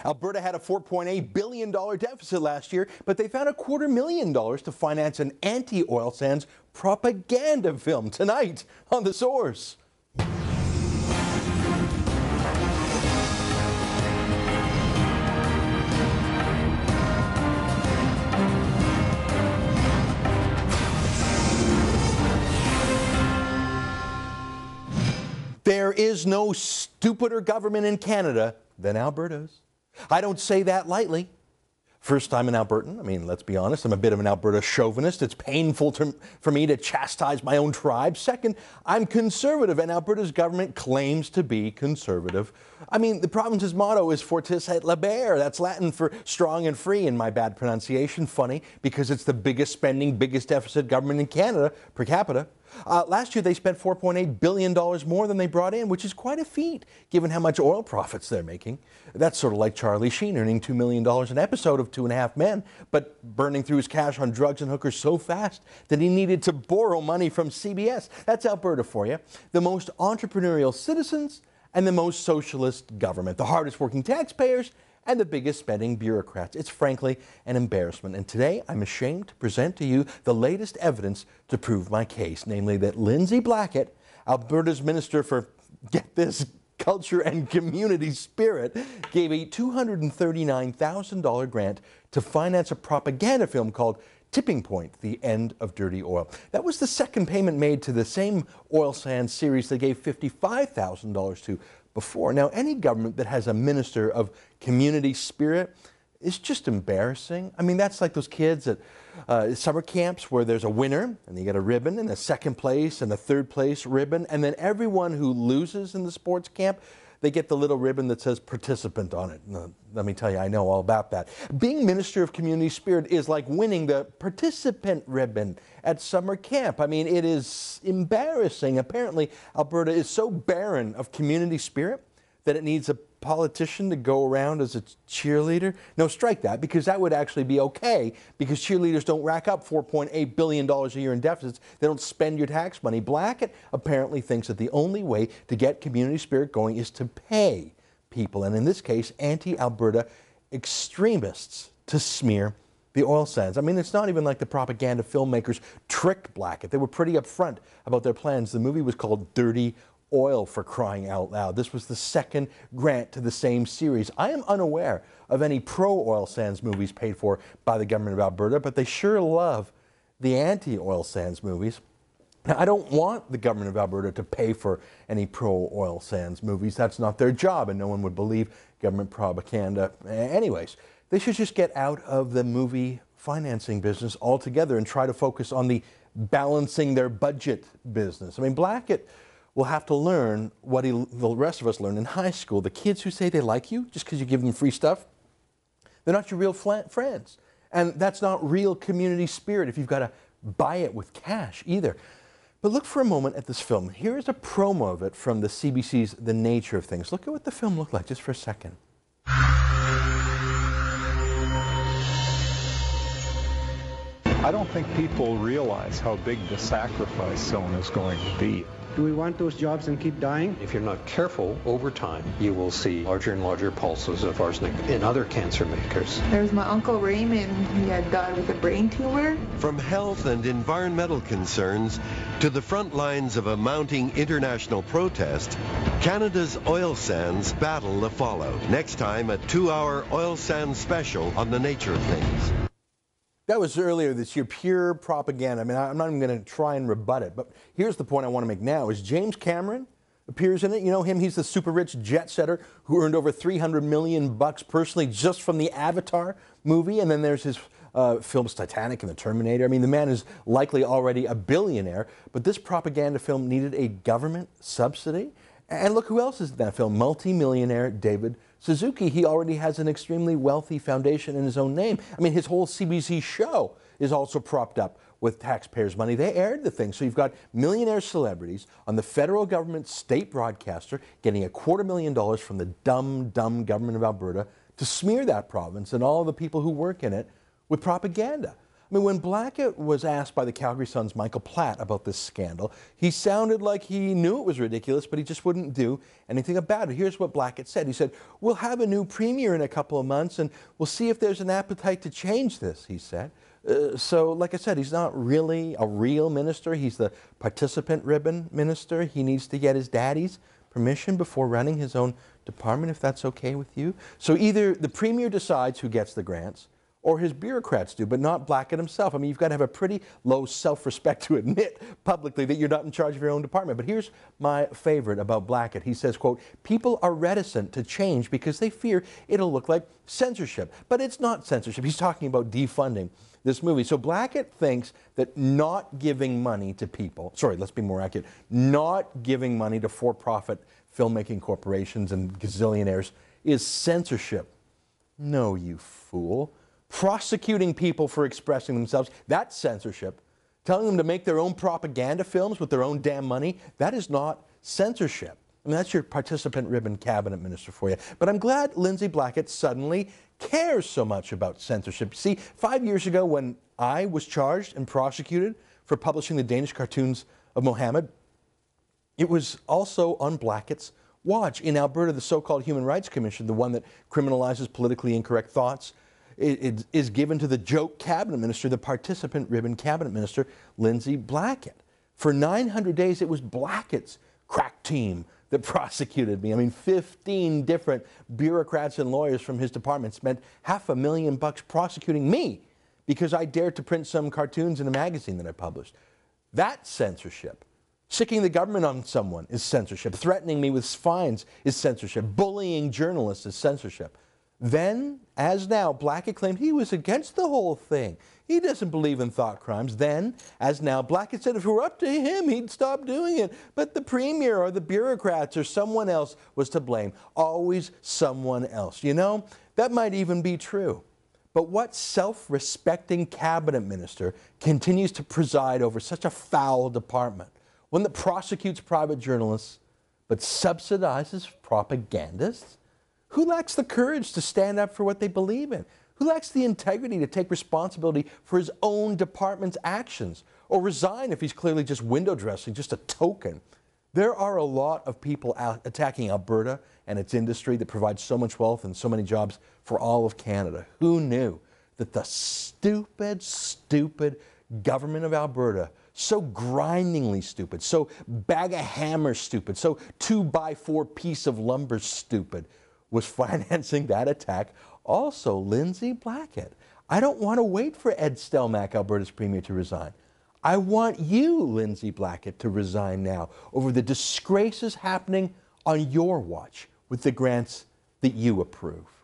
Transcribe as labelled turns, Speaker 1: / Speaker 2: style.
Speaker 1: Alberta had a $4.8 billion deficit last year, but they found $250,000 to finance an anti-oil sands propaganda film tonight on The Source. There is no stupider government in Canada than Alberta's. I don't say that lightly. First time an Albertan. I mean, let's be honest, I'm a bit of an Alberta chauvinist. It's painful for me to chastise my own tribe. Second, I'm conservative, and Alberta's government claims to be conservative. I mean, the province's motto is Fortis et Labere. That's Latin for strong and free, in my bad pronunciation. Funny, because it's the biggest spending, biggest deficit government in Canada per capita. Last year, they spent $4.8 billion more than they brought in, which is quite a feat, given how much oil profits they're making. That's sort of like Charlie Sheen earning $2 million an episode of 2.5 Men, but burning through his cash on drugs and hookers so fast that he needed to borrow money from CBS. That's Alberta for you. The most entrepreneurial citizens and the most socialist government. The hardest working taxpayers and the biggest spending bureaucrats. It's frankly an embarrassment. And today I'm ashamed to present to you the latest evidence to prove my case, namely that Lindsay Blackett, Alberta's Minister for, get this, Culture and Community Spirit, gave a $239,000 grant to finance a propaganda film called Tipping Point, The End of Dirty Oil. That was the second payment made to the same oil sands series they gave $55,000 to before. Now, any government that has a minister of community spirit is just embarrassing. I mean, that's like those kids at summer camps where there's a winner and you get a ribbon and a second place and a third place ribbon, and then everyone who loses in the sports camp, they get the little ribbon that says participant on it. Now, let me tell you, I know all about that. Being Minister of Community Spirit is like winning the participant ribbon at summer camp. I mean, it is embarrassing. Apparently, Alberta is so barren of community spirit that it needs a politician to go around as a cheerleader. No, strike that, because that would actually be okay, because cheerleaders don't rack up $4.8 billion a year in deficits. They don't spend your tax money. Blackett apparently thinks that the only way to get community spirit going is to pay people, and in this case, anti-Alberta extremists, to smear the oil sands. I mean, it's not even like the propaganda filmmakers tricked Blackett. They were pretty upfront about their plans. The movie was called Dirty Oil, for crying out loud. This was the second grant to the same series. I am unaware of any pro-oil sands movies paid for by the government of Alberta, but they sure love the anti-oil sands movies. Now, I don't want the government of Alberta to pay for any pro-oil sands movies. That's not their job, and no one would believe government propaganda. Anyways, they should just get out of the movie financing business altogether and try to focus on the balancing their budget business. I mean, Blackett will have to learn what the rest of us learned in high school. The kids who say they like you just because you give them free stuff, they're not your real friends. And that's not real community spirit if you've got to buy it with cash either. But look for a moment at this film. Here is a promo of it from the CBC's The Nature of Things. Look at what the film looked like just for a second.
Speaker 2: I don't think people realize how big the sacrifice zone is going to be.
Speaker 3: Do we want those jobs and keep dying?
Speaker 4: If you're not careful, over time, you will see larger and larger pulses of arsenic in other cancer makers.
Speaker 5: There was my Uncle Raymond. He had died with a brain tumor.
Speaker 6: From health and environmental concerns to the front lines of a mounting international protest, Canada's oil sands battle the fallout. Next time, a 2-hour oil sands special on the nature of things.
Speaker 1: That was earlier this year, pure propaganda. I mean, I'm not even going to try and rebut it, but here's the point I want to make now, is James Cameron appears in it. You know him, he's the super rich jet setter who earned over $300 million personally just from the Avatar movie, and then there's his films Titanic and The Terminator. I mean, the man is likely already a billionaire, but this propaganda film needed a government subsidy. And look who else is in that film, multi-millionaire David Suzuki. He already has an extremely wealthy foundation in his own name. I mean, his whole CBC show is also propped up with taxpayers' money. They aired the thing. So you've got millionaire celebrities on the federal government state broadcaster getting $250,000 from the dumb government of Alberta to smear that province and all the people who work in it with propaganda. I mean, when Blackett was asked by the Calgary Sun's Michael Platt about this scandal, he sounded like he knew it was ridiculous, but he just wouldn't do anything about it. Here's what Blackett said. He said, "We'll have a new premier in a couple of months, and we'll see if there's an appetite to change this," he said. So, like I said, he's not really a real minister. He's the participant ribbon minister. He needs to get his daddy's permission before running his own department, if that's okay with you. So either the premier decides who gets the grants, or his bureaucrats do, but not Blackett himself. I mean, you've got to have a pretty low self-respect to admit publicly that you're not in charge of your own department. But here's my favorite about Blackett. He says, quote, "People are reticent to change because they fear it'll look like censorship." But it's not censorship. He's talking about defunding this movie. So Blackett thinks that not giving money to people, sorry, let's be more accurate, not giving money to for-profit filmmaking corporations and gazillionaires is censorship. No, you fool. Prosecuting people for expressing themselves, that's censorship. Telling them to make their own propaganda films with their own damn money, that is not censorship. I mean, that's your participant ribbon cabinet minister for you. But I'm glad Lindsay Blackett suddenly cares so much about censorship. See, 5 years ago when I was charged and prosecuted for publishing the Danish cartoons of Mohammed, it was also on Blackett's watch. In Alberta, the so-called Human Rights Commission, the one that criminalizes politically incorrect thoughts, it is given to the joke cabinet minister, the participant ribbon cabinet minister, Lindsay Blackett. For 900 days, it was Blackett's crack team that prosecuted me. I mean, 15 different bureaucrats and lawyers from his department spent $500,000 prosecuting me because I dared to print some cartoons in a magazine that I published. That's censorship. Sicking the government on someone is censorship. Threatening me with fines is censorship. Bullying journalists is censorship. Then, as now, Blackett claimed he was against the whole thing. He doesn't believe in thought crimes. Then, as now, Blackett said if it were up to him, he'd stop doing it. But the premier or the bureaucrats or someone else was to blame. Always someone else. You know, that might even be true. But what self-respecting cabinet minister continues to preside over such a foul department? One that prosecutes private journalists but subsidizes propagandists? Who lacks the courage to stand up for what they believe in? Who lacks the integrity to take responsibility for his own department's actions? Or resign if he's clearly just window dressing, just a token? There are a lot of people attacking Alberta and its industry that provides so much wealth and so many jobs for all of Canada. Who knew that the stupid, stupid government of Alberta, so grindingly stupid, so bag of hammers stupid, so 2x4 piece of lumber stupid, was financing that attack? Also, Lindsay Blackett. I don't want to wait for Ed Stelmach, Alberta's premier, to resign. I want you, Lindsay Blackett, to resign now over the disgraces happening on your watch with the grants that you approve.